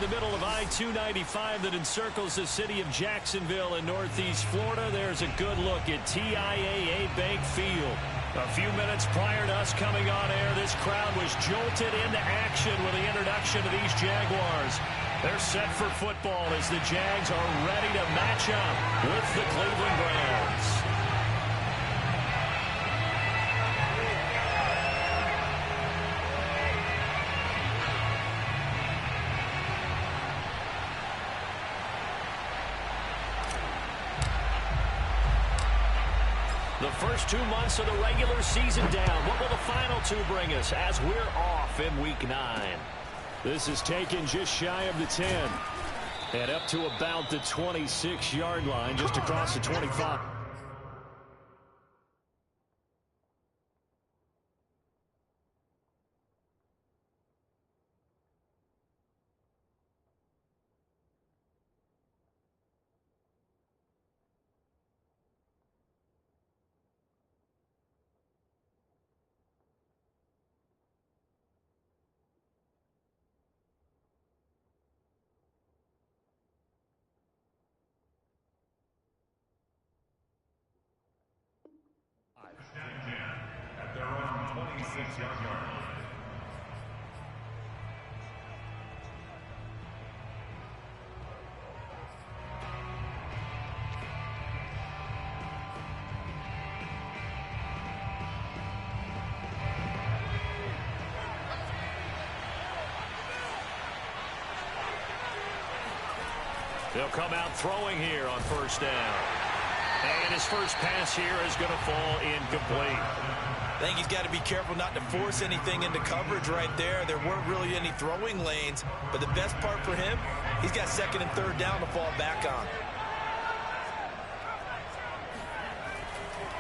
in the middle of I-295 that encircles the city of Jacksonville in northeast Florida. There's a good look at TIAA Bank Field. A few minutes prior to us coming on air, this crowd was jolted into action with the introduction of these Jaguars. They're set for football as the Jags are ready to match up with the Cleveland Browns. The first 2 months of the regular season down. What will the final two bring us as we're off in Week 9? This is taken just shy of the 10. And up to about the 26-yard line, just across the 25. At their own 26-yard line. They'll come out throwing here on first down. And his first pass here is going to fall incomplete. I think he's got to be careful not to force anything into coverage right there. There weren't really any throwing lanes, but the best part for him, he's got second and third down to fall back on.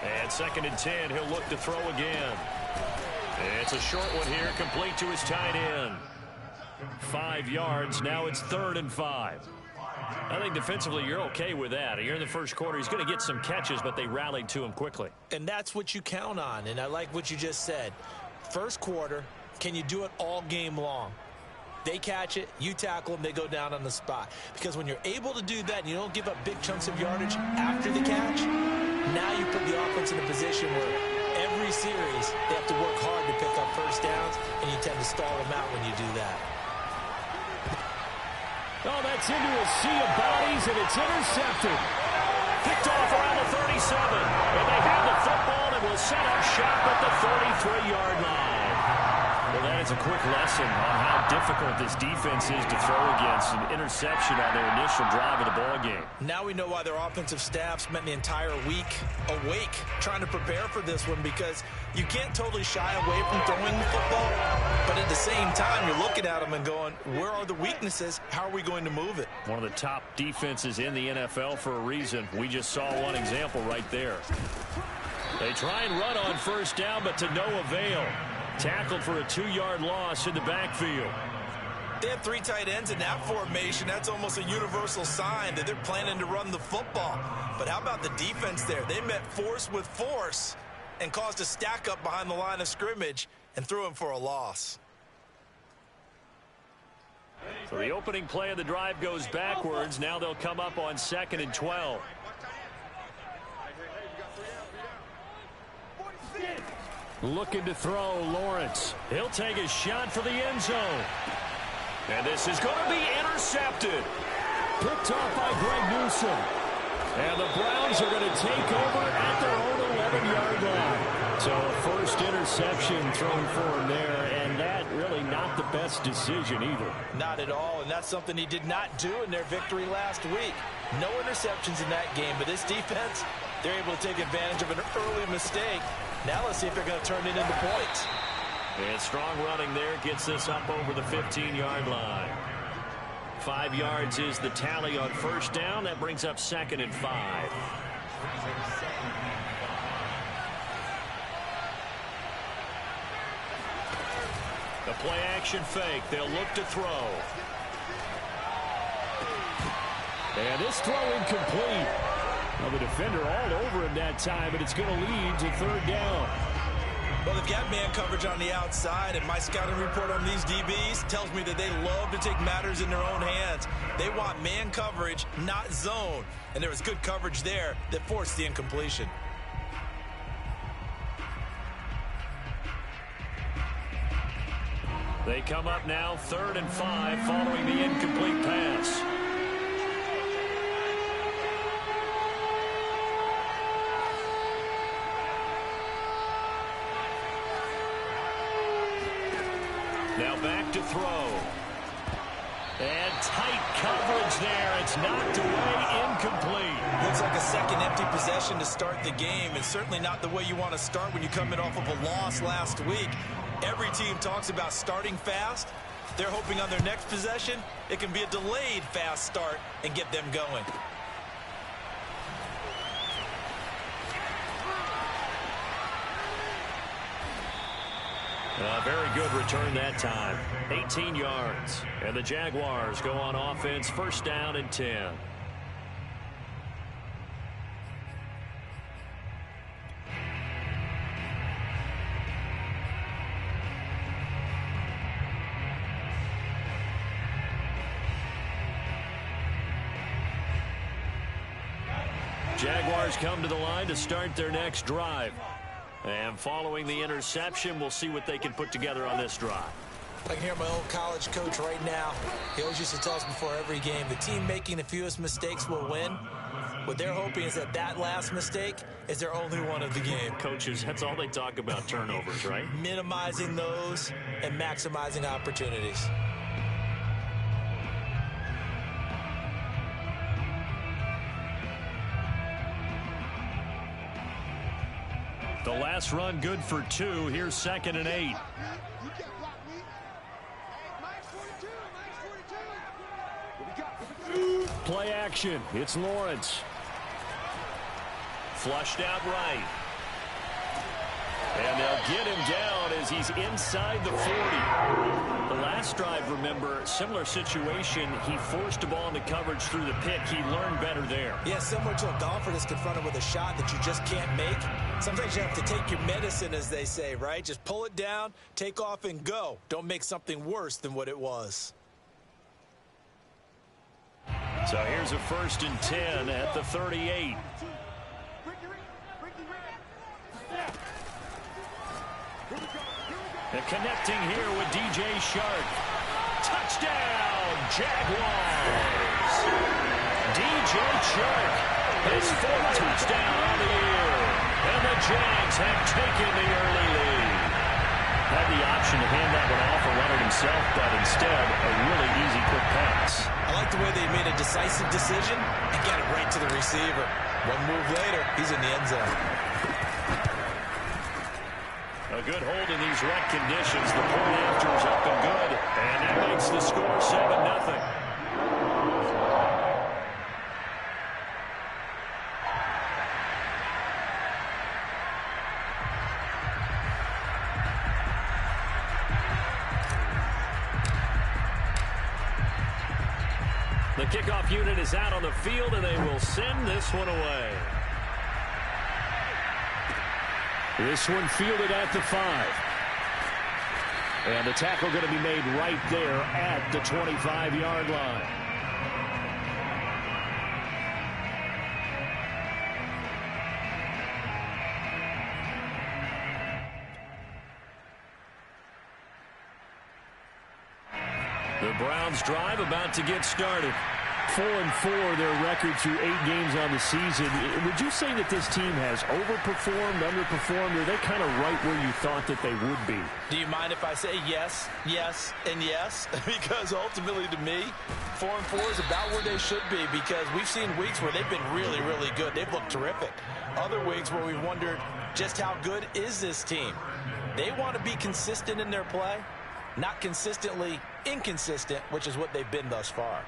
And second and 10, he'll look to throw again. It's a short one here, complete to his tight end. 5 yards, now it's 3rd and 5. I think defensively you're okay with that. You're in the first quarter. He's going to get some catches, but they rallied to him quickly. And that's what you count on, and I like what you just said. First quarter, can you do it all game long? They catch it, you tackle them, they go down on the spot. Because when you're able to do that and you don't give up big chunks of yardage after the catch, now you put the offense in a position where every series they have to work hard to pick up first downs, and you tend to stall them out when you do that. Oh, that's into a sea of bodies, and it's intercepted. Picked off around the 37. And they have the football and will set up shop at the 33-yard line. Well, that is a quick lesson on how difficult this defense is to throw against. An interception on their initial drive of the ballgame. Now we know why their offensive staff spent the entire week awake trying to prepare for this one, because you can't totally shy away from throwing the football, but at the same time, you're looking at them and going, where are the weaknesses? How are we going to move it? One of the top defenses in the NFL for a reason. We just saw one example right there. They try and run on first down, but to no avail. Tackled for a 2-yard loss in the backfield. They have 3 tight ends in that formation. That's almost a universal sign that they're planning to run the football. But how about the defense there? They met force with force and caused a stack up behind the line of scrimmage and threw him for a loss. So the opening play of the drive goes backwards. Now they'll come up on 2nd and 12. Looking to throw, Lawrence. He'll take a shot for the end zone. And this is going to be intercepted. Picked off by Greg Newsom. And the Browns are going to take over at their own 11-yard line. So a first interception thrown for him there, and that really not the best decision either. Not at all, and that's something he did not do in their victory last week. No interceptions in that game, but this defense, they're able to take advantage of an early mistake. Now let's see if they're going to turn it into points. And strong running there gets this up over the 15-yard line. 5 yards is the tally on first down. That brings up 2nd and 5. The play action fake. They'll look to throw. And this throw incomplete. Well, the defender all over him that time, but it's going to lead to 3rd down. Well, they've got man coverage on the outside, and my scouting report on these DBs tells me that they love to take matters in their own hands. They want man coverage, not zone. And there was good coverage there that forced the incompletion. They come up now 3rd and 5 following the incomplete pass. Now back to throw. And tight coverage there. It's knocked away, incomplete. Looks like a second empty possession to start the game, and certainly not the way you want to start when you come in off of a loss last week. Every team talks about starting fast. They're hoping on their next possession, it can be a delayed fast start and get them going. Very good return that time. 18 yards. And the Jaguars go on offense, 1st down and 10. Jaguars come to the line to start their next drive. And following the interception, we'll see what they can put together on this drive. I can hear my old college coach right now. He always used to tell us before every game, the team making the fewest mistakes will win. What they're hoping is that that last mistake is their only one of the game. Coaches, that's all they talk about, turnovers, right? Minimizing those and maximizing opportunities. The last run good for 2. Here's 2nd and 8. Play action. It's Lawrence. Flushed out right. And they'll get him down as he's inside the 40. The last drive, remember, similar situation. He forced the ball into coverage through the pick. He learned better there. Yeah, similar to a golfer that's confronted with a shot that you just can't make. Sometimes you have to take your medicine, as they say, right? Just pull it down, take off, and go. Don't make something worse than what it was. So here's a 1st and 10 at the 38. And connecting here with DJ Shark. Touchdown, Jaguars! DJ Shark, his 4th touchdown on the year. And the Jags have taken the early lead. Had the option to hand that one off or run it himself, but instead, a really easy quick pass. I like the way they made a decisive decision and got it right to the receiver. One move later, he's in the end zone. A good hold in these wet conditions. The point after is up and good. And that makes the score 7-0. The kickoff unit is out on the field, and they will send this one away. This one fielded at the 5. And the tackle going to be made right there at the 25-yard line. The Browns drive about to get started. 4-4 their record through 8 games on the season. Would you say that this team has overperformed, underperformed, or are they kind of right where you thought that they would be? Do you mind if I say yes, yes, and yes? Because ultimately to me, 4-4 is about where they should be, because we've seen weeks where they've been really, really good. They've looked terrific. Other weeks where we've wondered just how good is this team. They want to be consistent in their play, not consistently inconsistent, which is what they've been thus far.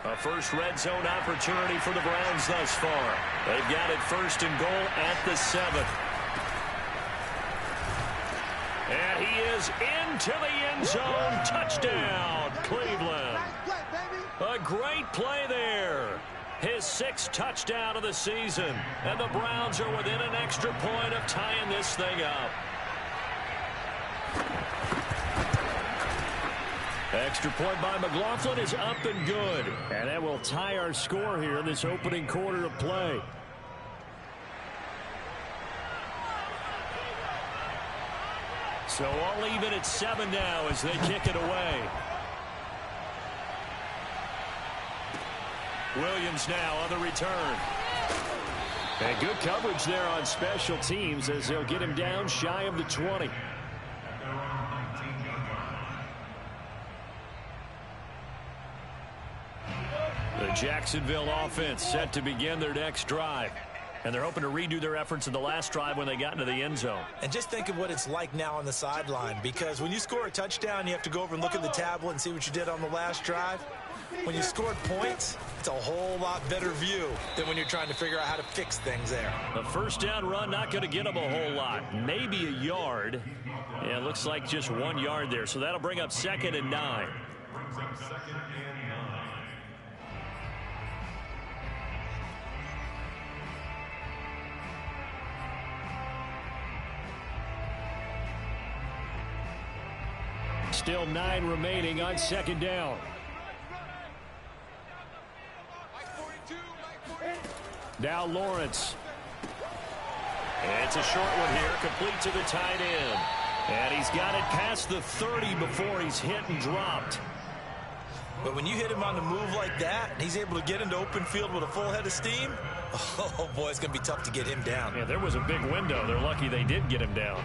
A first red zone opportunity for the Browns thus far. They've got it 1st and goal at the 7. And he is into the end zone. Touchdown, Cleveland. A great play there. His 6th touchdown of the season. And the Browns are within an extra point of tying this thing up. Extra point by McLaughlin is up and good. And that will tie our score here in this opening quarter of play. So all even at 7 now as they kick it away. Williams now on the return. And good coverage there on special teams as they'll get him down shy of the 20. The Jacksonville offense set to begin their next drive. And they're hoping to redo their efforts in the last drive when they got into the end zone. And just think of what it's like now on the sideline, because when you score a touchdown, you have to go over and look at the tablet and see what you did on the last drive. When you scored points, it's a whole lot better view than when you're trying to figure out how to fix things there. A first down run, not going to get them a whole lot. Maybe a yard. Yeah, it looks like just 1 yard there. So that'll bring up 2nd and 9. Brings up 2nd and 9. Still 9 remaining on 2nd down. Now Lawrence. And it's a short one here, complete to the tight end. And he's got it past the 30 before he's hit and dropped. But when you hit him on the move like that, and he's able to get into open field with a full head of steam, oh boy, it's going to be tough to get him down. Yeah, there was a big window. They're lucky they did get him down.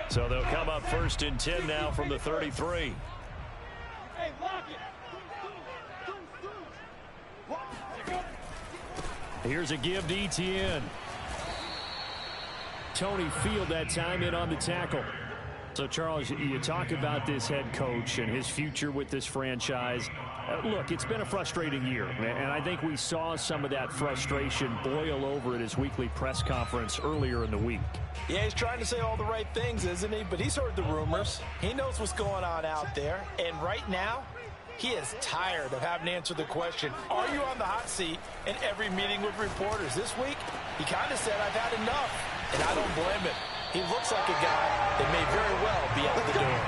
So they'll come up 1st and 10 now from the 33. Here's a give to Etienne. Tony Field that time in on the tackle. So, Charles, you talk about this head coach and his future with this franchise. Look, it's been a frustrating year, and I think we saw some of that frustration boil over at his weekly press conference earlier in the week. Yeah, he's trying to say all the right things, isn't he? But he's heard the rumors. He knows what's going on out there. And right now, he is tired of having to answer the question, are you on the hot seat in every meeting with reporters? This week, he kind of said, I've had enough. And I don't blame him. He looks like a guy that may very well be out the door.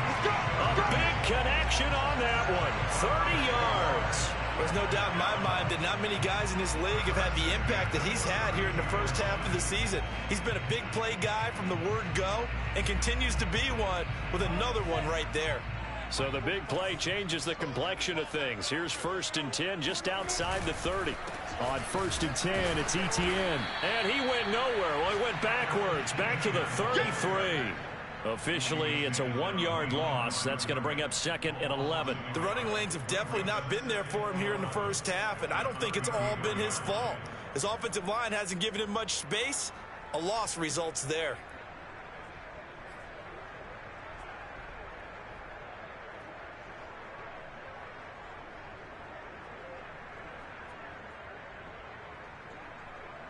A big connection on that one. 30 yards. There's no doubt in my mind that not many guys in this league have had the impact that he's had here in the first half of the season. He's been a big play guy from the word go and continues to be one with another one right there. So the big play changes the complexion of things. Here's 1st and 10 just outside the 30. On 1st and 10, it's Etienne. And he went nowhere. Well, he went backwards, back to the 33. Officially, it's a 1-yard loss. That's going to bring up 2nd and 11. The running lanes have definitely not been there for him here in the first half, and I don't think it's all been his fault. His offensive line hasn't given him much space. A loss results there.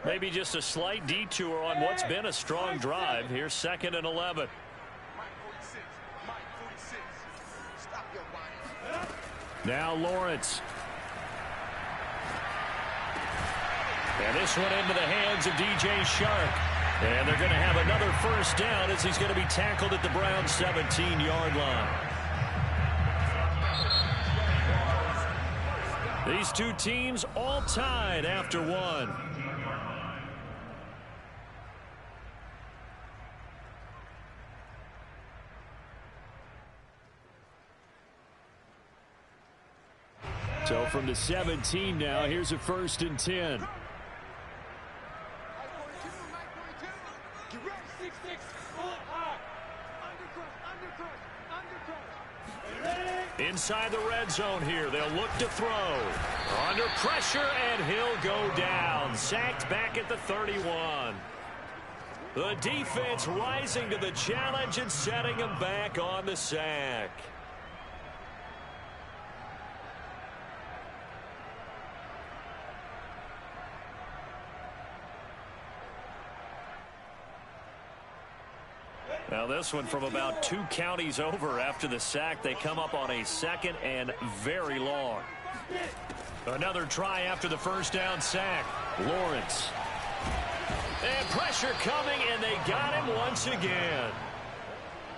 Maybe just a slight detour on what's been a strong drive. Here's 2nd and 11. Now Lawrence. And this one into the hands of DJ Shark. And they're going to have another first down as he's going to be tackled at the Browns' 17-yard line. These two teams all tied after one. So from the 17 now, here's a 1st and 10. Inside the red zone here, they'll look to throw. Under pressure, and he'll go down. Sacked back at the 31. The defense rising to the challenge and setting him back on the sack. Now this one from about 2 counties over after the sack. They come up on a 2nd and very long. Another try after the first down sack. Lawrence. And pressure coming, and they got him once again.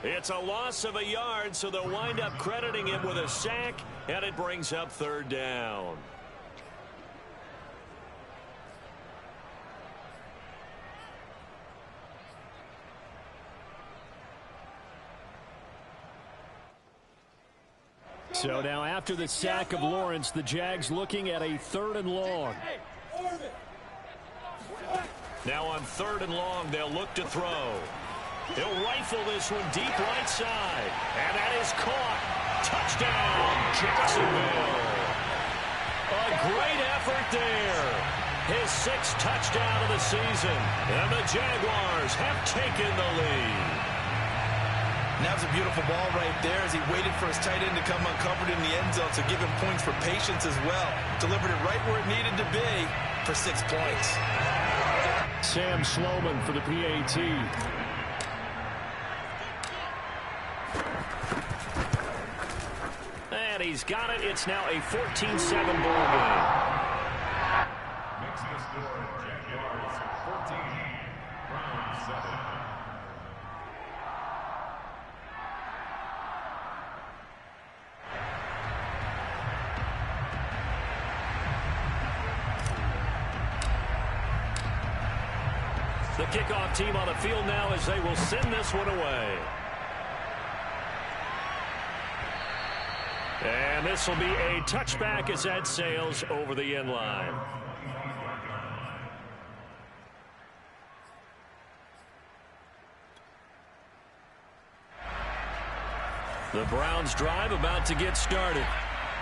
It's a loss of a yard, so they'll wind up crediting him with a sack, and it brings up 3rd down. So now after the sack of Lawrence, the Jags looking at a 3rd and long. Now on 3rd and long, they'll look to throw. He'll rifle this one deep right side. And that is caught. Touchdown, Jacksonville. A great effort there. His 6th touchdown of the season. And the Jaguars have taken the lead. And that was a beautiful ball right there as he waited for his tight end to come uncovered in the end zone, so give him points for patience as well. Delivered it right where it needed to be for 6 points. Sam Sloman for the PAT. And he's got it. It's now a 14-7 ball game. Makes the score Jaguars 14, Browns 7. The kickoff team on the field now as they will send this one away. And this will be a touchback as that sails over the end line. The Browns drive about to get started.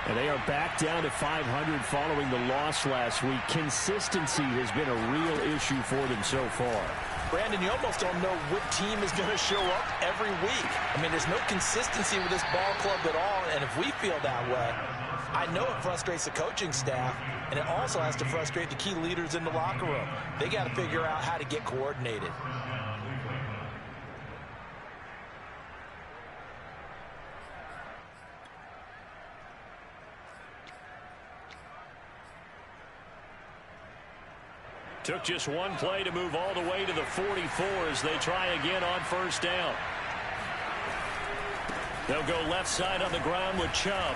And they are back down to 500 following the loss last week. Consistency has been a real issue for them so far. Brandon, you almost don't know what team is going to show up every week. I mean, there's no consistency with this ball club at all, and if we feel that way, I know it frustrates the coaching staff, and it also has to frustrate the key leaders in the locker room. They got to figure out how to get coordinated. Took just one play to move all the way to the 44 as they try again on 1st down. They'll go left side on the ground with Chubb.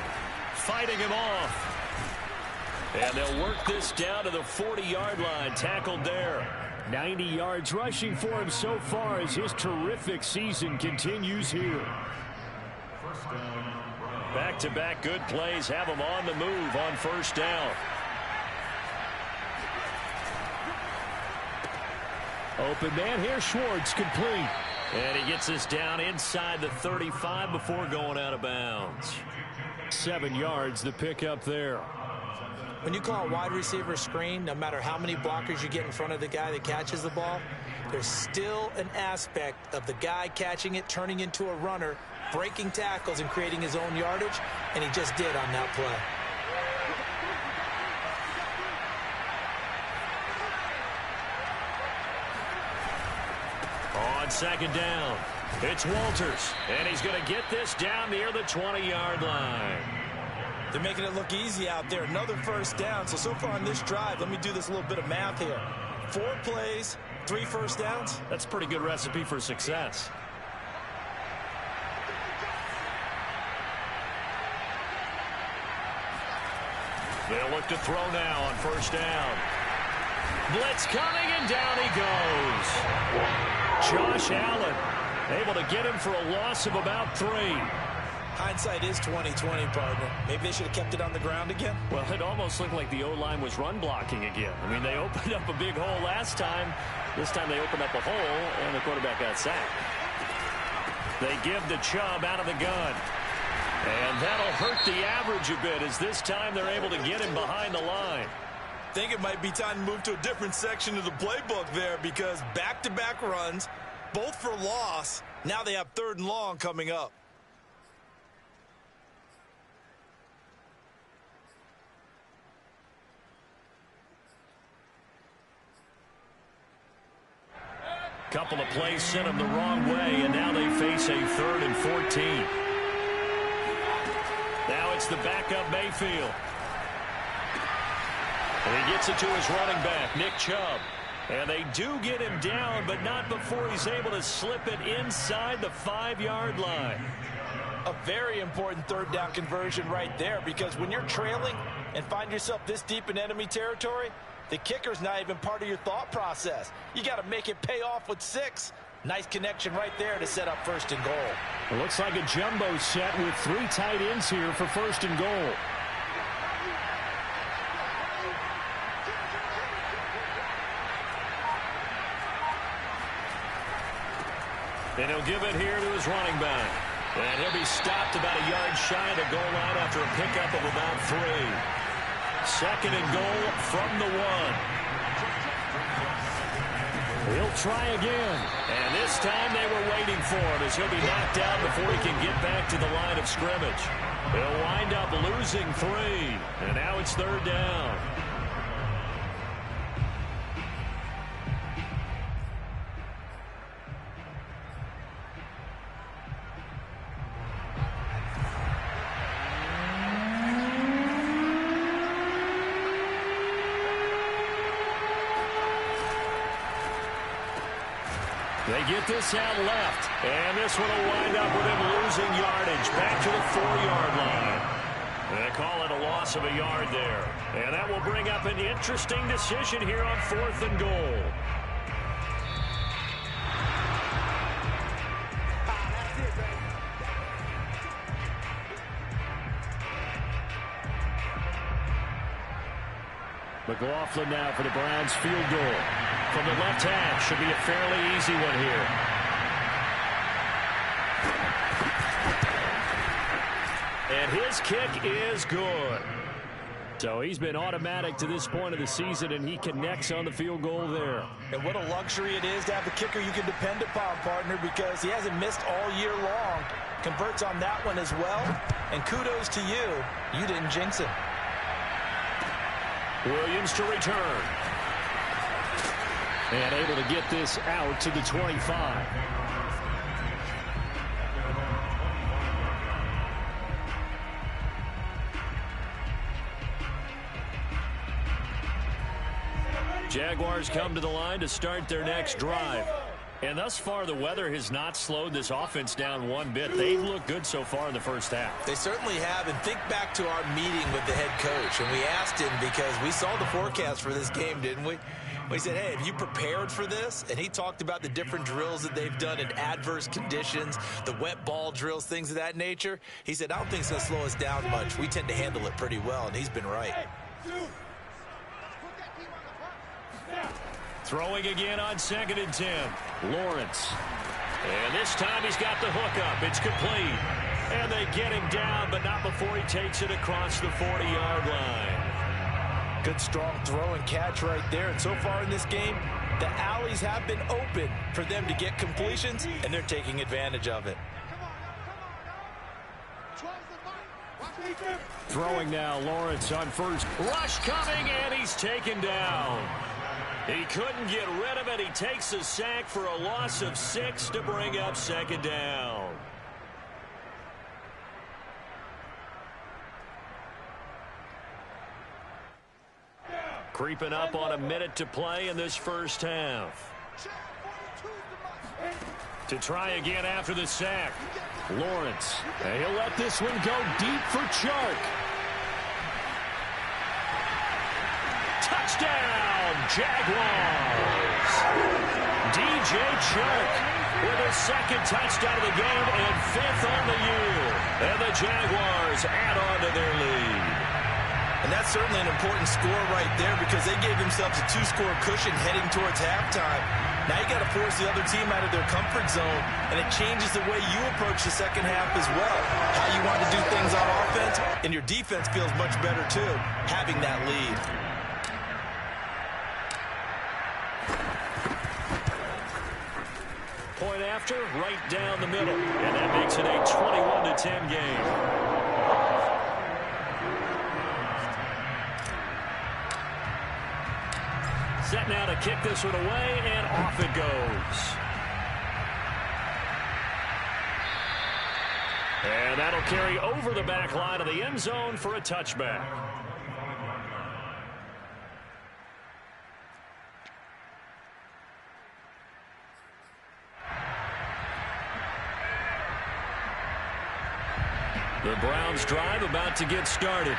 Fighting him off. And they'll work this down to the 40-yard line. Tackled there. 90 yards rushing for him so far as his terrific season continues here. Back-to-back good plays have him on the move on 1st down. Open man here, Schwartz complete. And he gets us down inside the 35 before going out of bounds. 7 yards the pickup there. When you call a wide receiver screen, no matter how many blockers you get in front of the guy that catches the ball, there's still an aspect of the guy catching it, turning into a runner, breaking tackles and creating his own yardage, and he just did on that play. On 2nd down, it's Walters, and he's going to get this down near the 20-yard line. They're making it look easy out there. Another 1st down. So far on this drive, let me do this little bit of math here. 4 plays, 3 1st downs. That's a pretty good recipe for success. They'll look to throw now on 1st down. Blitz coming, and down he goes. Josh Allen able to get him for a loss of about 3. Hindsight is 20/20, partner. Maybe they should have kept it on the ground again. Well, it almost looked like the O-line was run blocking again. I mean, they opened up a big hole last time. This time they opened up a hole, and the quarterback got sacked. They give the Chubb out of the gun. And that'll hurt the average a bit as this time they're able to get him behind the line. I think it might be time to move to a different section of the playbook there because back-to-back runs, both for loss. Now they have 3rd and long coming up. Couple of plays sent them the wrong way, and now they face a 3rd and 14. Now it's the backup Mayfield. And he gets it to his running back, Nick Chubb. And they do get him down, but not before he's able to slip it inside the 5-yard line. A very important 3rd down conversion right there, because when you're trailing and find yourself this deep in enemy territory, the kicker's not even part of your thought process. You got to make it pay off with 6. Nice connection right there to set up 1st and goal. It looks like a jumbo set with 3 tight ends here for 1st and goal. And he'll give it here to his running back. And he'll be stopped about a yard shy of the goal line after a pickup of about 3. 2nd and goal from the 1. He'll try again. And this time they were waiting for him as he'll be knocked down before he can get back to the line of scrimmage. He'll wind up losing 3. And now it's 3rd down. They get this out left, and this one will wind up with him losing yardage back to the 4-yard line. They call it a loss of a yard there. And that will bring up an interesting decision here on 4th and goal. McLaughlin now for the Browns field goal. From the left half, should be a fairly easy one here. And his kick is good. So he's been automatic to this point of the season, and he connects on the field goal there. And what a luxury it is to have a kicker you can depend upon, partner, because he hasn't missed all year long. Converts on that one as well. And kudos to you. You didn't jinx him. Williams to return. And able to get this out to the 25. Jaguars come to the line to start their next drive. And thus far, the weather has not slowed this offense down one bit. They've looked good so far in the first half. They certainly have. And think back to our meeting with the head coach. And we asked him, because we saw the forecast for this game, didn't we? We said, hey, have you prepared for this? And he talked about the different drills that they've done in adverse conditions, the wet ball drills, things of that nature. He said, I don't think it's going to slow us down much. We tend to handle it pretty well, and he's been right. Throwing again on 2nd and 10. Lawrence. And this time he's got the hook up. It's complete. And they get him down, but not before he takes it across the 40-yard line. Good, strong throw and catch right there. And so far in this game, the alleys have been open for them to get completions, and they're taking advantage of it. Throwing now, Lawrence on first. Rush coming, and he's taken down. He couldn't get rid of it. He takes a sack for a loss of 6 to bring up 2nd down. Creeping up on a minute to play in this first half. To try again after the sack. Lawrence. And he'll let this one go deep for Chark. Touchdown, Jaguars. DJ Chark with his 2nd touchdown of the game and 5th on the year. And the Jaguars add on to their lead. And that's certainly an important score right there, because they gave themselves a 2-score cushion heading towards halftime. Now you got to force the other team out of their comfort zone, and it changes the way you approach the second half as well. How you want to do things on offense, and your defense feels much better too, having that lead. Point after, right down the middle, and that makes it a 21-10 game. Set now to to kick this one away, and off it goes. And that'll carry over the back line of the end zone for a touchback. The Browns drive about to get started.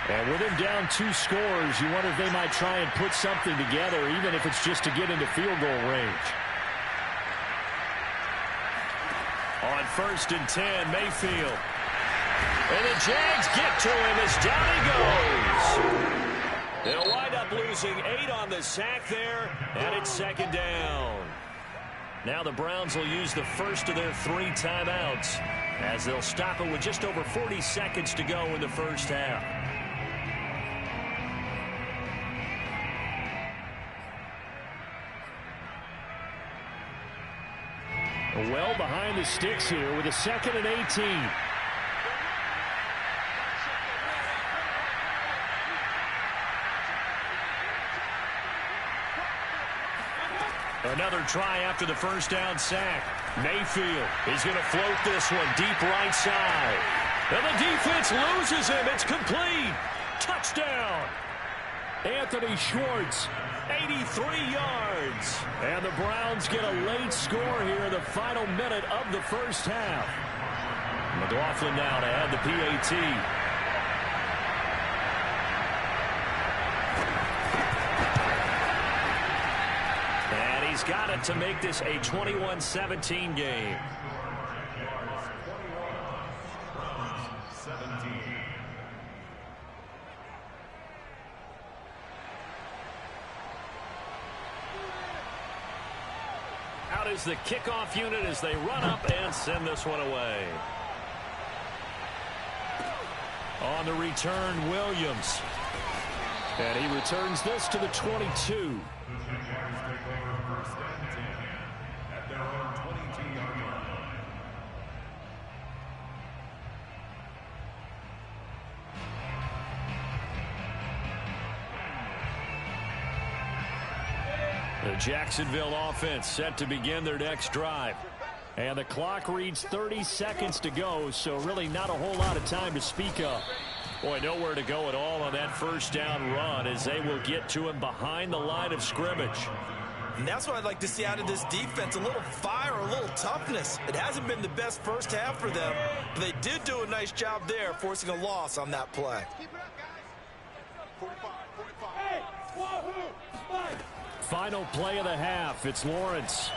And with him down 2 scores, you wonder if they might try and put something together, even if it's just to get into field goal range. On 1st and 10, Mayfield. And the Jags get to him as down he goes. They'll wind up losing 8 on the sack there, and it's 2nd down. Now the Browns will use the first of their 3 timeouts as they'll stop it with just over 40 seconds to go in the first half. Well behind the sticks here with a 2nd and 18. Another try after the first down sack. Mayfield is going to float this one deep right side. And the defense loses him. It's complete. Touchdown. Anthony Schwartz, 83 yards. And the Browns get a late score here in the final minute of the first half. McLaughlin now to add the PAT. He's got it to make this a 21-17 game. Out is the kickoff unit as they run up and send this one away. On the return, Williams. And he returns this to the 22. The Jacksonville offense set to begin their next drive. And the clock reads 30 seconds to go, so really not a whole lot of time to speak of. Boy, nowhere to go at all on that first down run as they will get to him behind the line of scrimmage. And that's what I'd like to see out of this defense, a little fire, a little toughness. It hasn't been the best first half for them, but they did do a nice job there forcing a loss on that play. Final play of the half. It's Lawrence.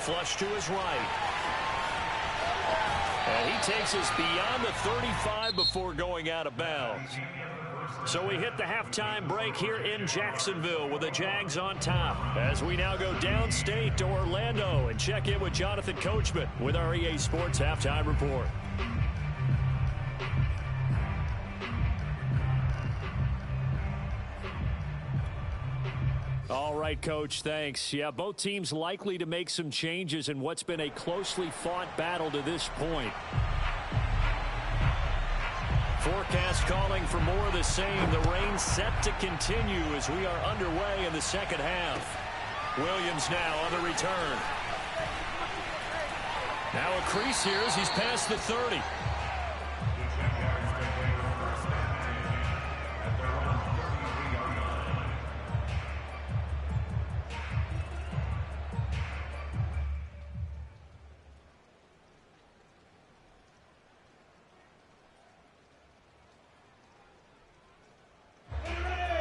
Flush to his right. And he takes us beyond the 35 before going out of bounds. So we hit the halftime break here in Jacksonville with the Jags on top. As we now go downstate to Orlando and check in with Jonathan Coachman with our EA Sports Halftime Report. All right, Coach, thanks. Yeah, both teams likely to make some changes in what's been a closely fought battle to this point. Forecast calling for more of the same. The rain set to continue as we are underway in the second half. Williams now on the return. Now a crease here as he's past the 30.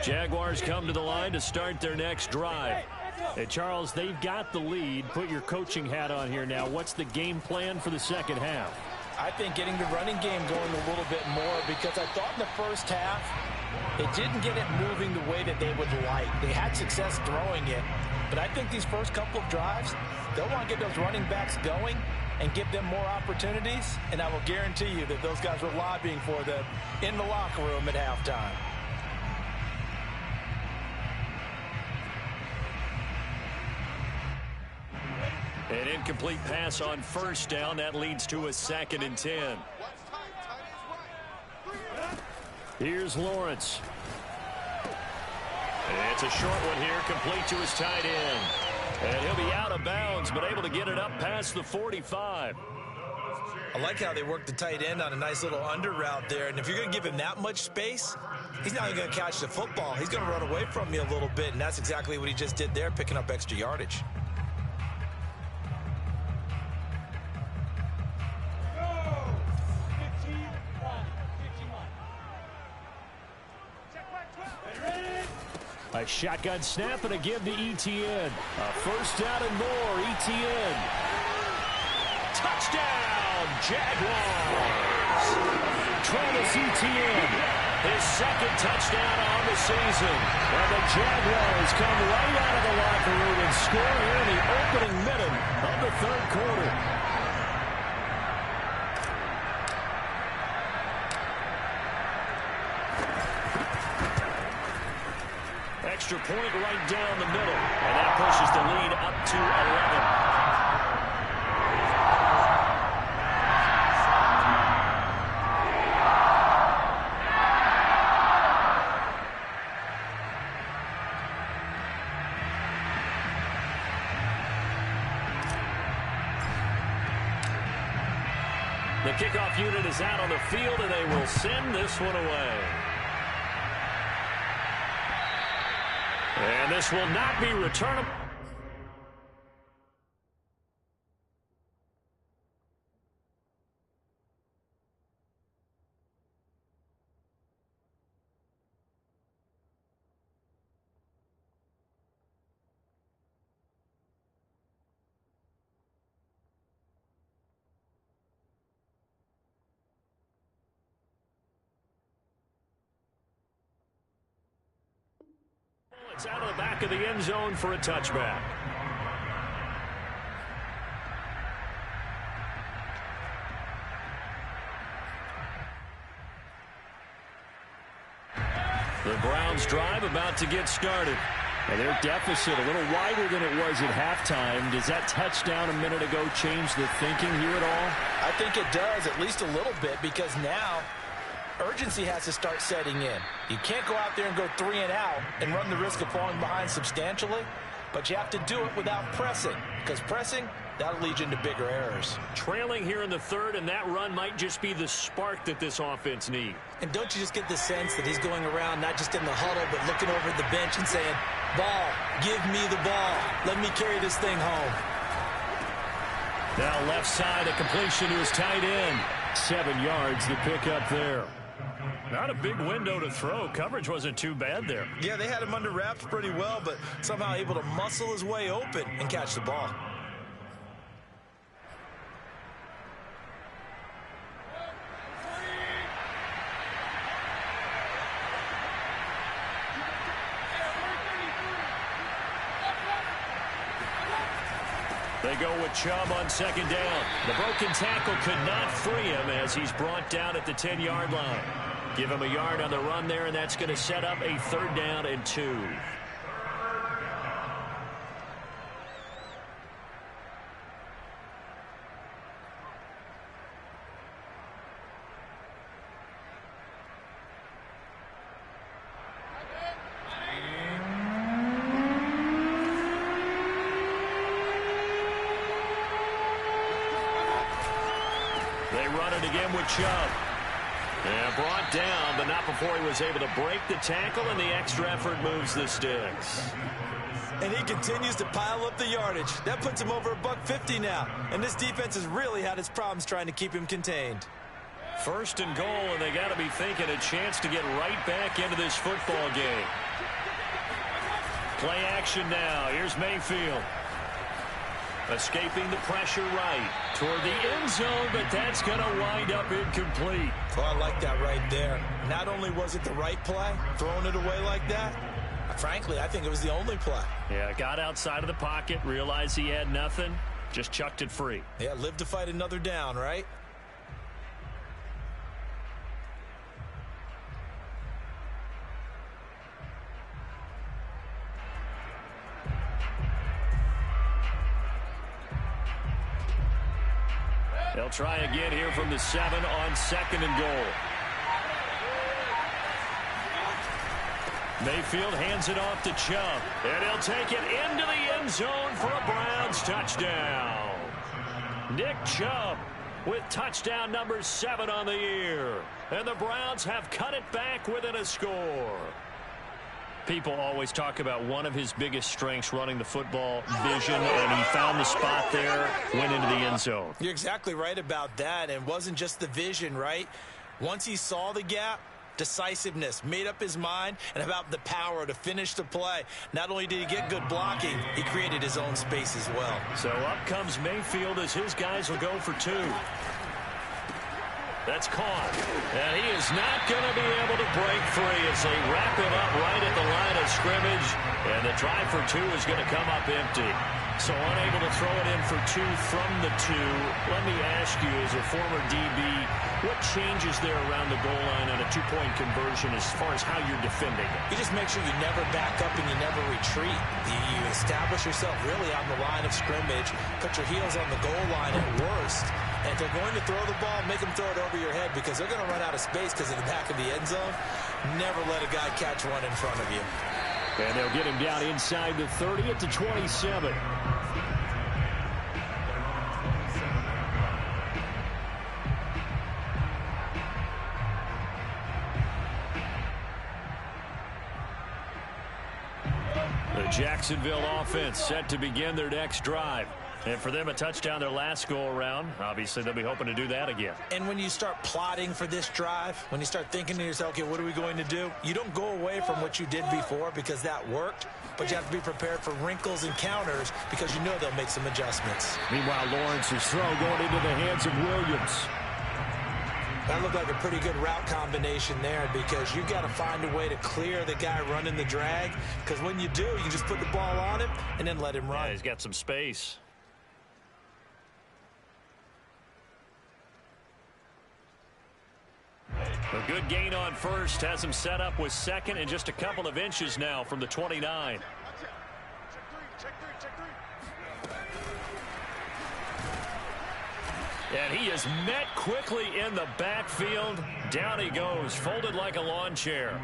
Jaguars come to the line to start their next drive. And Charles, they've got the lead. Put your coaching hat on here now. What's the game plan for the second half? I think getting the running game going a little bit more, because I thought in the first half it didn't get it moving the way that they would like. They had success throwing it, but I think these first couple of drives, they'll want to get those running backs going and give them more opportunities, and I will guarantee you that those guys were lobbying for them in the locker room at halftime. An incomplete pass on first down. That leads to a 2nd and 10. Here's Lawrence. It's a short one here, complete to his tight end. And he'll be out of bounds, but able to get it up past the 45. I like how they work the tight end on a nice little under route there. And if you're going to give him that much space, he's not even going to catch the football. He's going to run away from you a little bit, and that's exactly what he just did there, picking up extra yardage. A shotgun snap and a give to Etienne. A first down and more. Etienne. Touchdown, Jaguars. Travis Etienne, his second touchdown on the season. And the Jaguars come right out of the locker room and score here in the opening minute of the third quarter. Extra point right down the middle, and that pushes the lead up to 11. The kickoff unit is out on the field, and they will send this one away. And this will not be returnable. It's out of the back of the end zone for a touchback. The Browns drive about to get started. And their deficit a little wider than it was at halftime. Does that touchdown a minute ago change the thinking here at all? I think it does, at least a little bit, because now urgency has to start setting in. You can't go out there and go 3 and out and run the risk of falling behind substantially, but you have to do it without pressing, because pressing, that'll lead you into bigger errors. Trailing here in the third, and that run might just be the spark that this offense needs. And don't you just get the sense that he's going around not just in the huddle, but looking over at the bench and saying, ball, give me the ball. Let me carry this thing home. Now left side, a completion to his tight end. 7 yards to pick up there. Not a big window to throw. Coverage wasn't too bad there. Yeah, they had him under wraps pretty well, but somehow able to muscle his way open and catch the ball. They go with Chubb on second down. The broken tackle could not free him as he's brought down at the 10-yard line. Give him a yard on the run there, and that's going to set up a 3rd down and 2. They run it again with Chubb. And brought down, but not before he was able to break the tackle, and the extra effort moves the sticks. And he continues to pile up the yardage. That puts him over $150 now. And this defense has really had its problems trying to keep him contained. 1st and goal, and they got to be thinking a chance to get right back into this football game. Play action now. Here's Mayfield. Escaping the pressure right toward the end zone, but that's going to wind up incomplete. Oh, I like that right there. Not only was it the right play, throwing it away like that, frankly, I think it was the only play. Yeah, got outside of the pocket, realized he had nothing, just chucked it free. Yeah, live to fight another down, right? They'll try again here from the 7 on 2nd and goal. Mayfield hands it off to Chubb, and he'll take it into the end zone for a Browns touchdown. Nick Chubb with touchdown number 7 on the year. And the Browns have cut it back within a score. People always talk about one of his biggest strengths, running the football, vision, and he found the spot there, went into the end zone. You're exactly right about that, and it wasn't just the vision, right? Once he saw the gap, decisiveness, made up his mind, and about the power to finish the play. Not only did he get good blocking, he created his own space as well. So up comes Mayfield as his guys will go for 2. That's caught. And he is not going to be able to break free as they wrap him up right at the line of scrimmage. And the try for 2 is going to come up empty. So unable to throw it in for 2 from the 2. Let me ask you, as a former DB, what changes there around the goal line on a 2-point conversion as far as how you're defending it? You just make sure you never back up and you never retreat. You establish yourself really on the line of scrimmage, put your heels on the goal line at worst. And if they're going to throw the ball, make them throw it over your head because they're going to run out of space because of the back of the end zone. Never let a guy catch one in front of you. And they'll get him down inside the 30 at the 27. The Jacksonville offense set to begin their next drive. And for them, a touchdown their last go-around. Obviously, they'll be hoping to do that again. And when you start plotting for this drive, when you start thinking to yourself, okay, what are we going to do? You don't go away from what you did before because that worked, but you have to be prepared for wrinkles and counters because you know they'll make some adjustments. Meanwhile, Lawrence's throw going into the hands of Williams. That looked like a pretty good route combination there because you've got to find a way to clear the guy running the drag because when you do, you just put the ball on him and then let him run. Yeah, he's got some space. A good gain on first has him set up with second and just a couple of inches now from the 29. And he is met quickly in the backfield. Down he goes, folded like a lawn chair.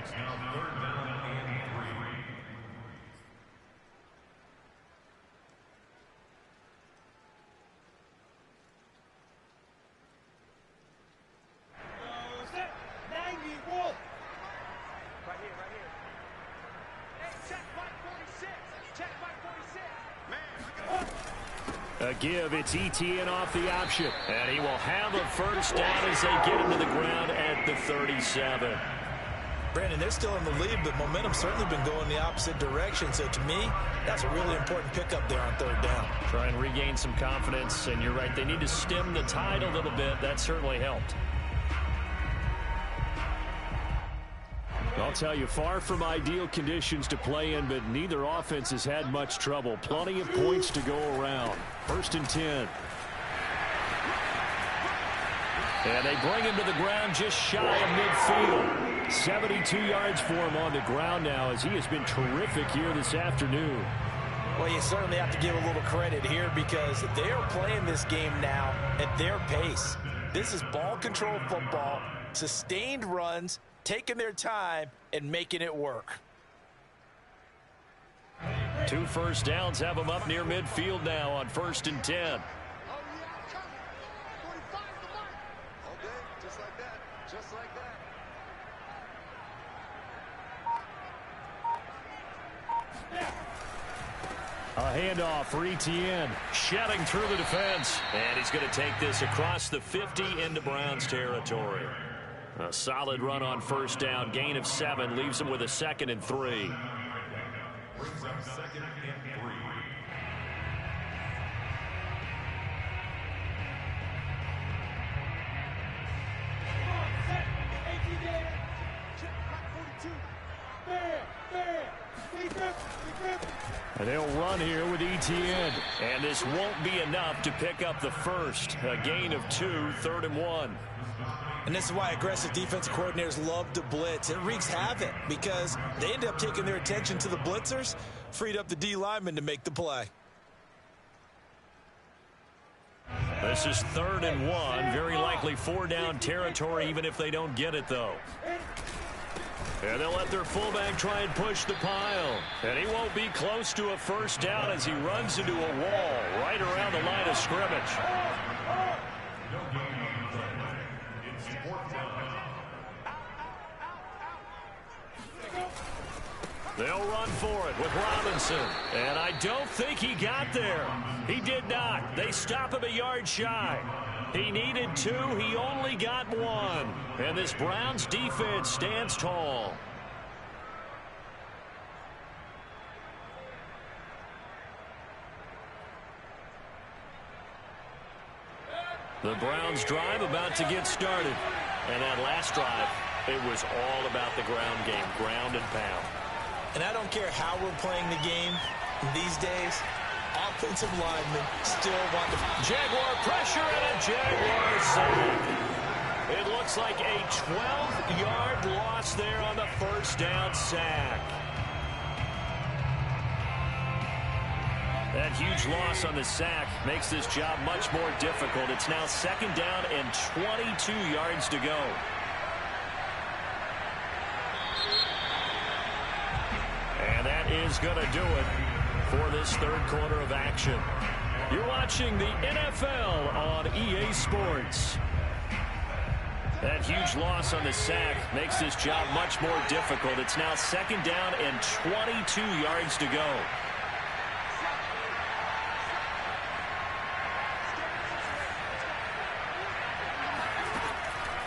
It's now 3rd down and 3. A give, it's ETN off the option. And he will have a first down as they get him to the ground at the 37. Brandon, they're still in the lead, but momentum's certainly been going the opposite direction. So to me, that's a really important pickup there on 3rd down. Try and regain some confidence, and you're right, they need to stem the tide a little bit. That certainly helped. I'll tell you, far from ideal conditions to play in, but neither offense has had much trouble. Plenty of points to go around. 1st and 10. And they bring him to the ground just shy of midfield. 72 yards for him on the ground now as he has been terrific here this afternoon. Well, you certainly have to give a little credit here because they are playing this game now at their pace. This is ball control football, sustained runs, taking their time and making it work. 2 first downs have them up near midfield now on 1st and 10. A handoff for ETN, shedding through the defense. And he's going to take this across the 50 into Browns territory. A solid run on 1st down, gain of 7, leaves him with a 2nd and 3. Brings up 2nd and 3. And they'll run here with ETN. And this won't be enough to pick up the first. A gain of 2, 3rd and 1. And this is why aggressive defensive coordinators love to blitz. It wreaks havoc because they end up taking their attention to the blitzers, freed up the D lineman to make the play. This is 3rd and 1. Very likely 4-down territory, even if they don't get it, though. And they'll let their fullback try and push the pile. And he won't be close to a first down as he runs into a wall right around the line of scrimmage. They'll run for it with Robinson. And I don't think he got there. He did not. They stop him a yard shy. He needed 2. He only got 1. And this Browns defense stands tall. The Browns drive about to get started. And that last drive, it was all about the ground game, ground and pound. And I don't care how we're playing the game these days, offensive linemen still want to... Jaguar pressure and a Jaguar sack. It looks like a 12-yard loss there on the first down sack. That huge loss on the sack makes this job much more difficult. It's now 2nd down and 22 yards to go. And that is going to do it for this 3rd quarter of action. You're watching the NFL on EA Sports. That huge loss on the sack makes this job much more difficult. It's now 2nd down and 22 yards to go.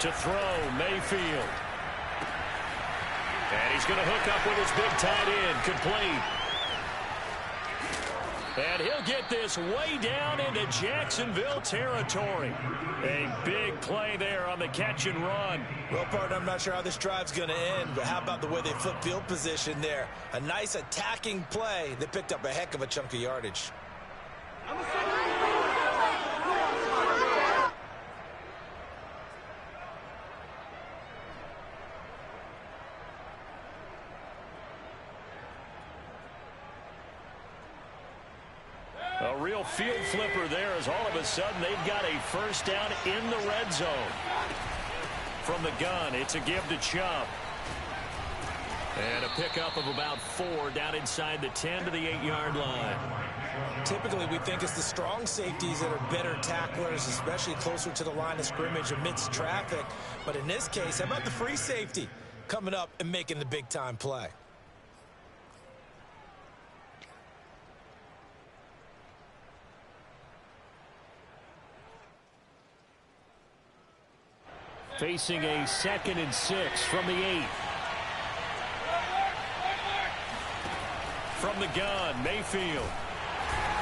To throw, Mayfield. And he's going to hook up with his big tight end, complete. And he'll get this way down into Jacksonville territory. A big play there on the catch and run. Well, partner, I'm not sure how this drive's going to end, but how about the way they flip field position there? A nice attacking play. They picked up a heck of a chunk of yardage. A real field flipper there as all of a sudden they've got a first down in the red zone. From the gun, it's a give to Chubb. And a pickup of about 4 down inside the 10 to the 8-yard line. Typically, we think it's the strong safeties that are better tacklers, especially closer to the line of scrimmage amidst traffic. But in this case, how about the free safety coming up and making the big-time play? Facing a 2nd and 6 from the 8. From the gun, Mayfield.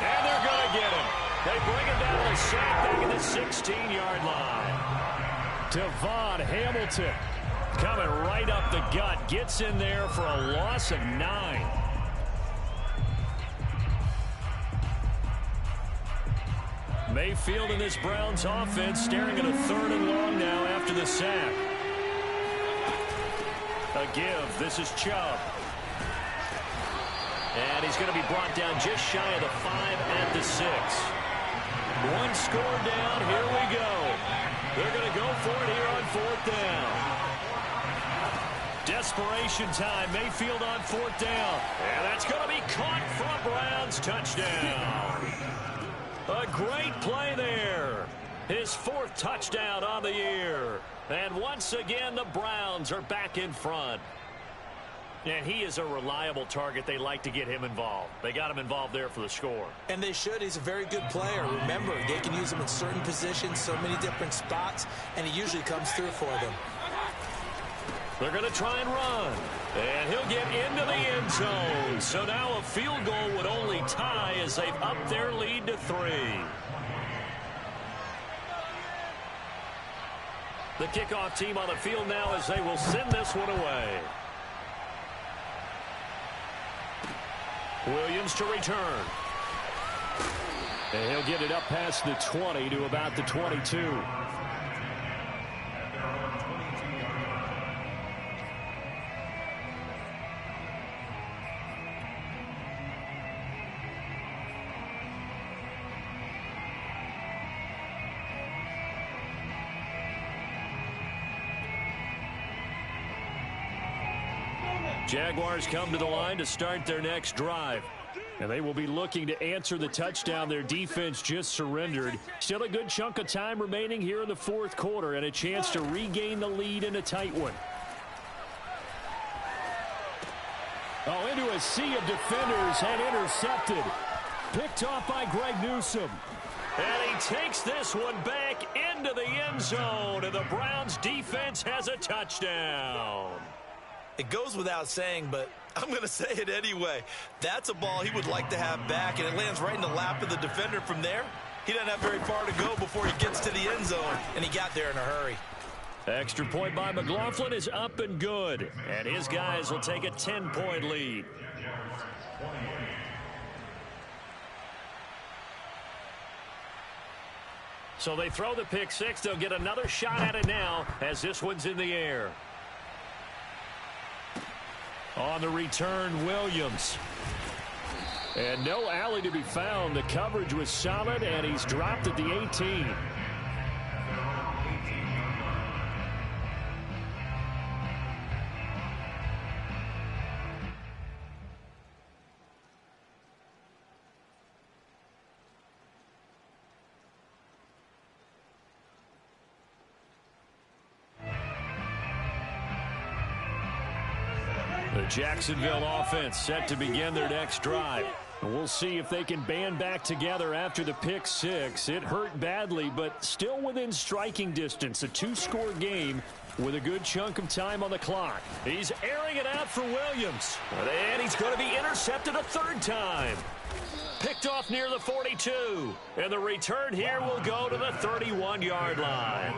And they're going to get him. They bring him down to a sack back at the 16-yard line. Devon Hamilton coming right up the gut. Gets in there for a loss of 9. Mayfield in this Browns offense staring at a 3rd and long now after the sack. A give. This is Chubb. And he's going to be brought down just shy of the 5 at the 6. 1 score down. Here we go. They're going to go for it here on 4th down. Desperation time. Mayfield on 4th down. And that's going to be caught for a Browns touchdown. A great play there. His 4th touchdown on the year. And once again, the Browns are back in front. And he is a reliable target. They like to get him involved. They got him involved there for the score. And they should. He's a very good player. Remember, they can use him in certain positions, so many different spots, and he usually comes through for them. They're going to try and run. And he'll get into the end zone. So now a field goal would only tie as they've upped their lead to 3. The kickoff team on the field now as they will send this one away. Williams to return. And he'll get it up past the 20 to about the 22. Jaguars come to the line to start their next drive. And they will be looking to answer the touchdown their defense just surrendered. Still a good chunk of time remaining here in the fourth quarter and a chance to regain the lead in a tight one. Oh, into a sea of defenders and intercepted. Picked off by Greg Newsome. And he takes this one back into the end zone, and the Browns defense has a touchdown. It goes without saying, but I'm going to say it anyway. That's a ball he would like to have back, and it lands right in the lap of the defender from there. He doesn't have very far to go before he gets to the end zone, and he got there in a hurry. Extra point by McLaughlin is up and good, and his guys will take a 10-point lead. So they throw the pick six. They'll get another shot at it now as this one's in the air. On the return, Williams. And no alley to be found. The coverage was solid, and he's dropped at the 18. The Jacksonville offense set to begin their next drive. And we'll see if they can band back together after the pick six. It hurt badly, but still within striking distance. A two-score game with a good chunk of time on the clock. He's airing it out for Williams. And he's going to be intercepted a third time. Picked off near the 42. And the return here will go to the 31-yard line.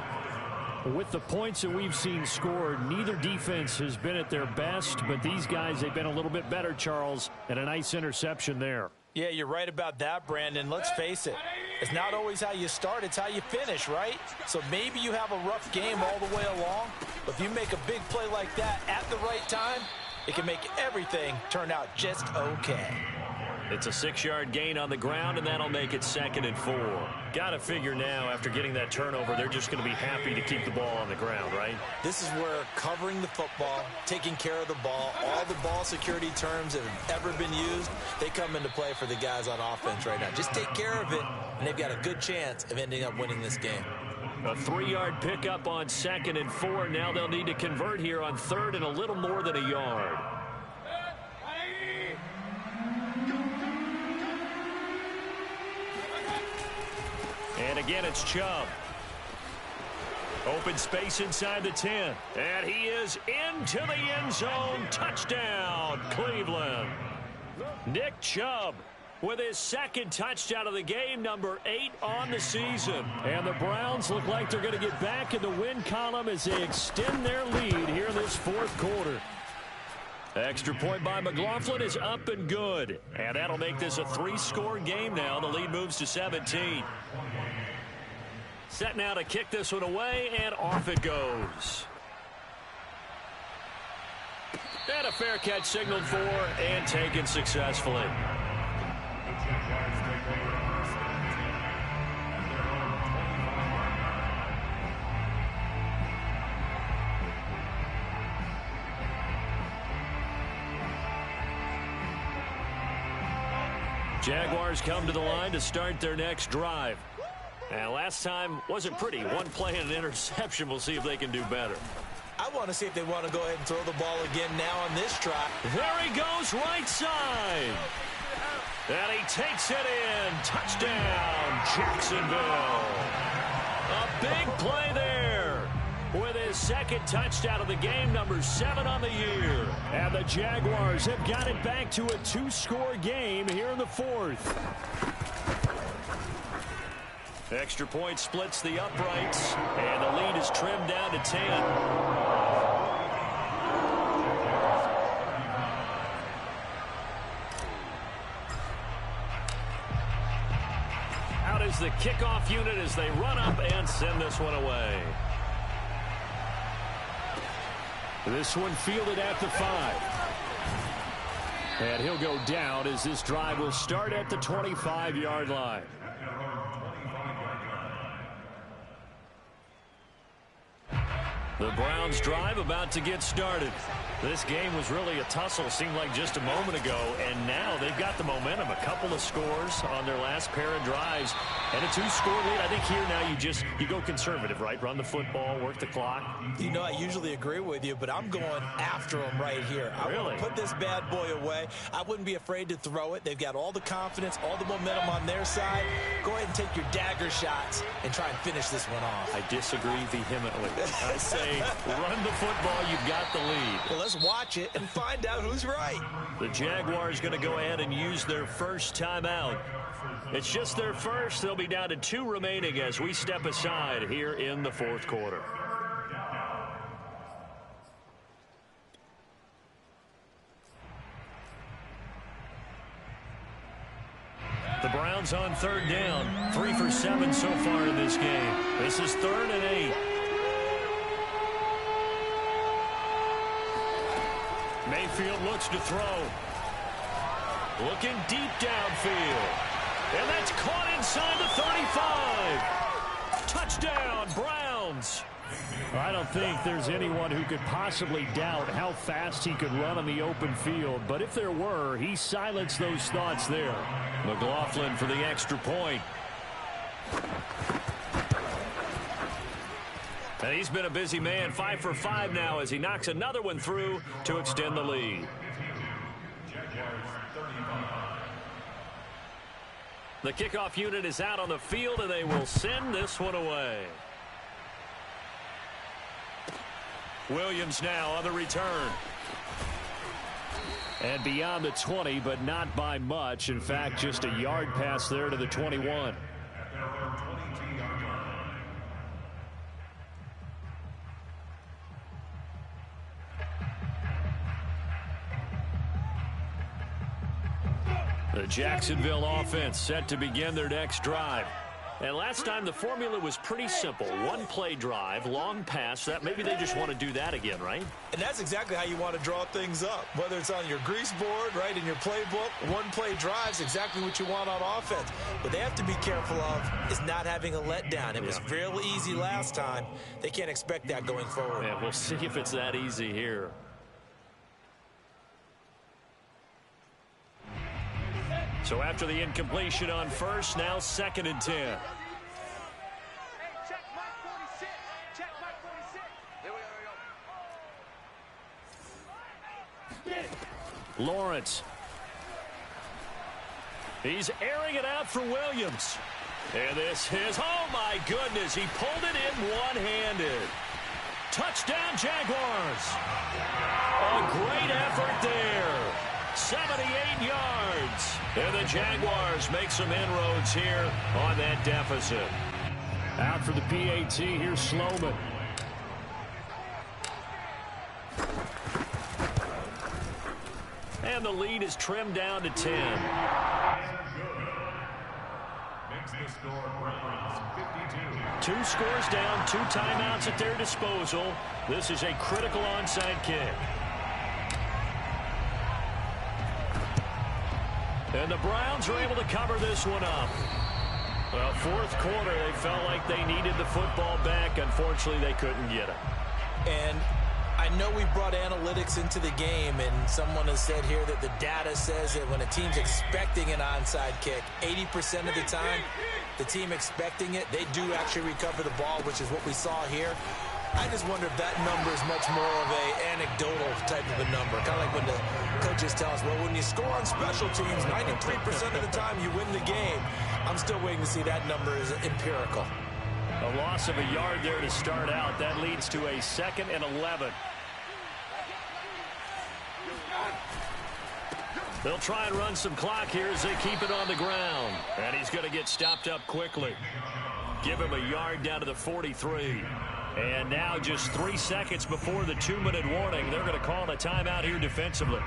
With the points that we've seen scored, neither defense has been at their best, but these guys, they've been a little bit better, Charles, and a nice interception there. Yeah, you're right about that, Brandon. Let's face it. It's not always how you start, it's how you finish, right? So maybe you have a rough game all the way along, but if you make a big play like that at the right time, it can make everything turn out just okay. It's a 6-yard gain on the ground, and that'll make it 2nd and 4. Got to figure now, after getting that turnover, they're just going to be happy to keep the ball on the ground, right? This is where covering the football, taking care of the ball, all the ball security terms that have ever been used, they come into play for the guys on offense right now. Just take care of it, and they've got a good chance of ending up winning this game. A 3-yard pickup on 2nd and 4. Now they'll need to convert here on 3rd and a little more than a yard. And again, it's Chubb. Open space inside the 10. And he is into the end zone. Touchdown, Cleveland. Nick Chubb with his 2nd touchdown of the game, number 8 on the season. And the Browns look like they're going to get back in the win column as they extend their lead here in this fourth quarter. Extra point by McLaughlin is up and good. And that'll make this a 3-score game now. The lead moves to 17. Set now to kick this one away, and off it goes. And a fair catch signaled for and taken successfully. Jaguars come to the line to start their next drive. And last time wasn't pretty. One play and an interception. We'll see if they can do better. I want to see if they want to go ahead and throw the ball again now on this try. There he goes, right side. And he takes it in. Touchdown, Jacksonville. A big play there with his 2nd touchdown of the game, number 7 on the year. And the Jaguars have got it back to a 2-score game here in the 4th. Extra point splits the uprights, and the lead is trimmed down to 10. Out is the kickoff unit as they run up and send this one away. This one fielded at the 5. And he'll go down as this drive will start at the 25-yard line. The Browns drive about to get started. This game was really a tussle, seemed like just a moment ago, and now they've got the momentum. A couple of scores on their last pair of drives, and a 2-score lead. I think here now you go conservative, right? Run the football, work the clock. You know, I usually agree with you, but I'm going after them right here. I want to put this bad boy away. I wouldn't be afraid to throw it. They've got all the confidence, all the momentum on their side. Go ahead and take your dagger shots and try and finish this one off. I disagree vehemently. I say run the football. You've got the lead. Well, let's watch it and find out who's right. The Jaguars going to go ahead and use their first timeout. It's just their first. They'll be down to 2 remaining as we step aside here in the fourth quarter. The Browns on third down. 3 for 7 so far in this game. This is 3rd and 8. Mayfield looks to throw. Looking deep downfield. And that's caught inside the 35. Touchdown, Browns. I don't think there's anyone who could possibly doubt how fast he could run on the open field. But if there were, he silenced those thoughts there. McLaughlin for the extra point. And he's been a busy man, 5 for 5 now as he knocks another one through to extend the lead. The kickoff unit is out on the field, and they will send this one away. Williams now on the return. And beyond the 20, but not by much. In fact, just a yard pass there to the 21. The Jacksonville offense set to begin their next drive. And last time the formula was pretty simple. 1-play drive, long pass. That maybe they just want to do that again, right? And that's exactly how you want to draw things up. Whether it's on your grease board, right, in your playbook, 1-play drives exactly what you want on offense. What they have to be careful of is not having a letdown. It was fairly easy last time. They can't expect that going forward. Yeah, we'll see if it's that easy here. So after the incompletion on first, now 2nd and 10. Hey, check Mike 46. Check Mike 46. Here we go. Lawrence. He's airing it out for Williams. And this is, oh my goodness, he pulled it in one-handed. Touchdown, Jaguars. A great effort there. 78 yards. And the Jaguars make some inroads here on that deficit. Out for the PAT, here's Sloman. And the lead is trimmed down to 10. Makes the score Browns 52. 2 scores down, 2 timeouts at their disposal. This is a critical onside kick. And the Browns are able to cover this one up. Well, fourth quarter, they felt like they needed the football back. Unfortunately, they couldn't get it. And I know we brought analytics into the game, and someone has said here that the data says that when a team's expecting an onside kick, 80% of the time, the team expecting it, they do actually recover the ball, which is what we saw here. I just wonder if that number is much more of a anecdotal type of a number. Kind of like when the coaches tell us, well, when you score on special teams, 93% of the time you win the game. I'm still waiting to see that number is empirical. A loss of a yard there to start out. That leads to a 2nd and 11. They'll try and run some clock here as they keep it on the ground. And he's going to get stopped up quickly. Give him a yard down to the 43. And now just 3 seconds before the 2-minute warning, they're going to call a timeout here defensively.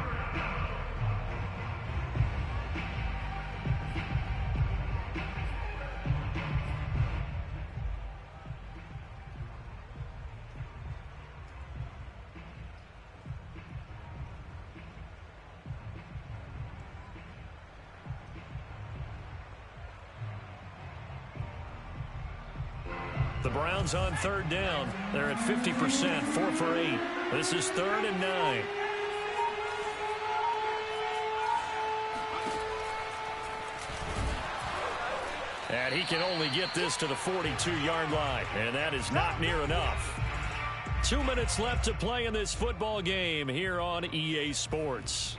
The Browns on third down. They're at 50%, 4 for 8. This is 3rd and 9. And he can only get this to the 42-yard line, and that is not near enough. 2 minutes left to play in this football game here on EA Sports.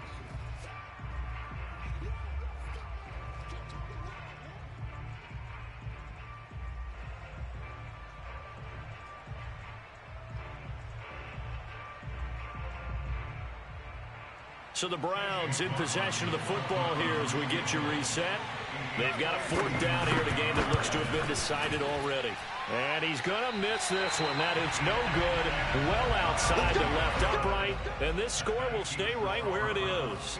So the Browns in possession of the football here as we get you reset. They've got a fourth down here in a game that looks to have been decided already. And he's going to miss this one. That is no good. Well outside the left upright. And this score will stay right where it is.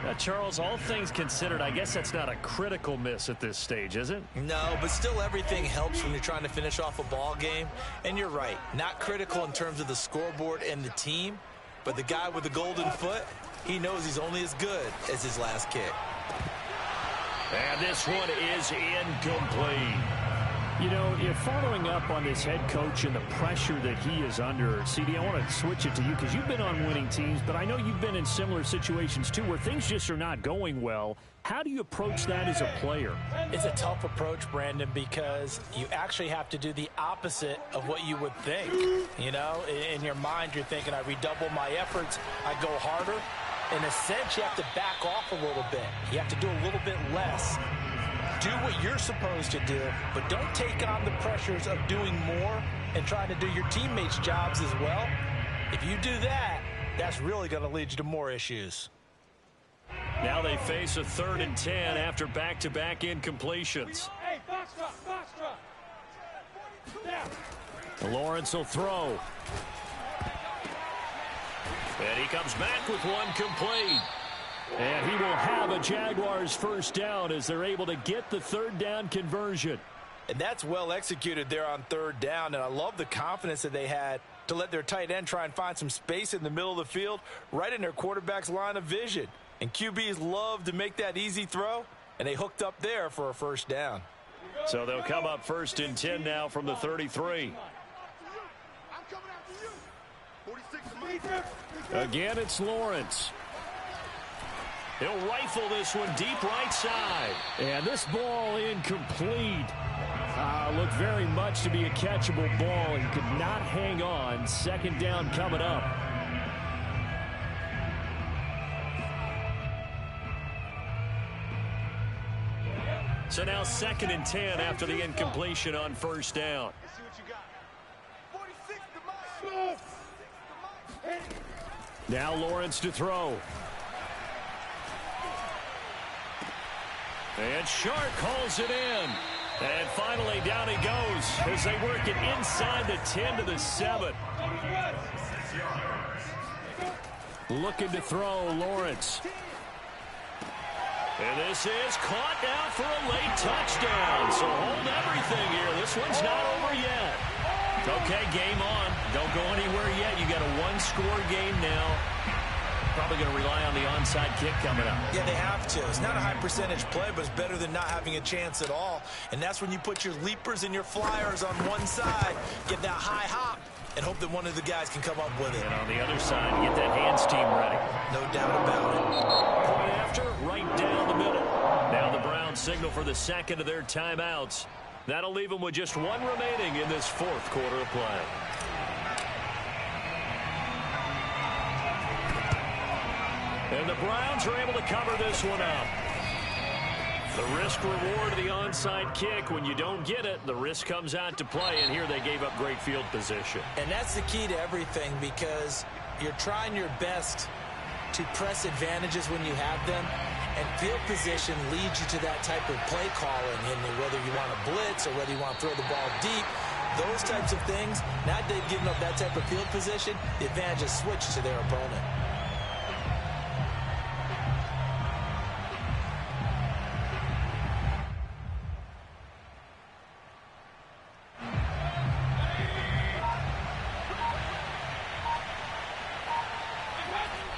Now, Charles, all things considered, I guess that's not a critical miss at this stage, is it? No, but still everything helps when you're trying to finish off a ball game. And you're right, not critical in terms of the scoreboard and the team. But the guy with the golden foot, he knows he's only as good as his last kick. And this one is incomplete. You know, if following up on this head coach and the pressure that he is under, CD, I want to switch it to you because you've been on winning teams, but I know you've been in similar situations too where things just are not going well. How do you approach that as a player? It's a tough approach, Brandon, because you actually have to do the opposite of what you would think. You know, in your mind, you're thinking, I redouble my efforts, I go harder. In a sense, you have to back off a little bit. You have to do a little bit less. Do what you're supposed to do, but don't take on the pressures of doing more and trying to do your teammates' jobs as well. If you do that, that's really going to lead you to more issues. Now they face a 3rd and 10 after back-to-back incompletions. Hey, box drop. Lawrence will throw. And he comes back with one complete. And he will have a Jaguars first down as they're able to get the 3rd down conversion. And that's well executed there on 3rd down, and I love the confidence that they had to let their tight end try and find some space in the middle of the field, right in their quarterback's line of vision. And QBs love to make that easy throw, and they hooked up there for a first down. So they'll come up 1st and 10 now from the 33. Again, it's Lawrence. He'll rifle this one deep right side. And this ball incomplete. Looked very much to be a catchable ball and could not hang on. 2nd down coming up. So now 2nd and 10 after the incompletion on 1st down. Now Lawrence to throw. And Shark calls it in. And finally down he goes as they work it inside the 10 to the 7. Looking to throw, Lawrence. And this is caught now for a late touchdown. So hold everything here. This one's not over yet. Okay, game on. Don't go anywhere yet. You got a one-score game now. Probably going to rely on the onside kick coming up. Yeah, they have to. It's not a high percentage play, but it's better than not having a chance at all. And that's when you put your leapers and your flyers on one side, get that high hop, and hope that one of the guys can come up with it. And on the other side, get that hands team ready. No doubt about it. Point after, right down the middle. Now the Browns signal for the 2nd of their timeouts. That'll leave them with just one remaining in this 4th quarter of play. And the Browns are able to cover this one up. The risk-reward of the onside kick. When you don't get it, the risk comes out to play, and here they gave up great field position. And that's the key to everything, because you're trying your best to press advantages when you have them, and field position leads you to that type of play calling, and whether you want to blitz or whether you want to throw the ball deep, those types of things. Now that they've given up that type of field position, the advantage is switched to their opponent.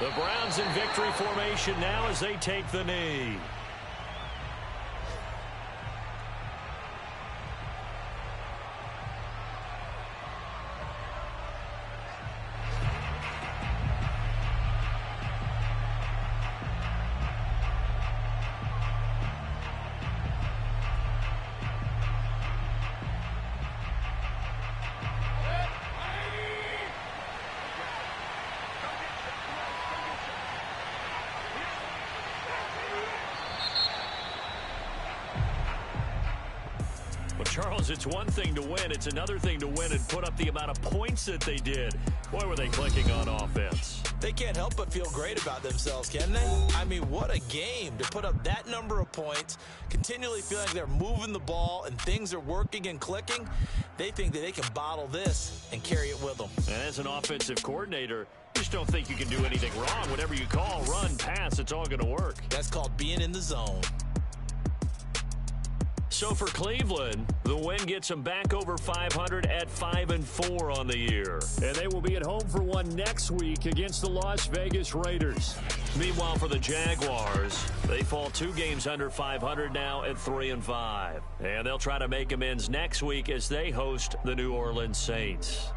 The Browns in victory formation now as they take the knee. Charles, it's one thing to win. It's another thing to win and put up the amount of points that they did. Boy, were they clicking on offense. They can't help but feel great about themselves, can they? I mean, what a game to put up that number of points, continually feeling like they're moving the ball and things are working and clicking. They think that they can bottle this and carry it with them. And as an offensive coordinator, you just don't think you can do anything wrong. Whatever you call, run, pass, it's all going to work. That's called being in the zone. So for Cleveland, the win gets them back over 500 at 5-4 on the year. And they will be at home for one next week against the Las Vegas Raiders. Meanwhile, for the Jaguars, they fall 2 games under 500 now at 3-5. And they'll try to make amends next week as they host the New Orleans Saints.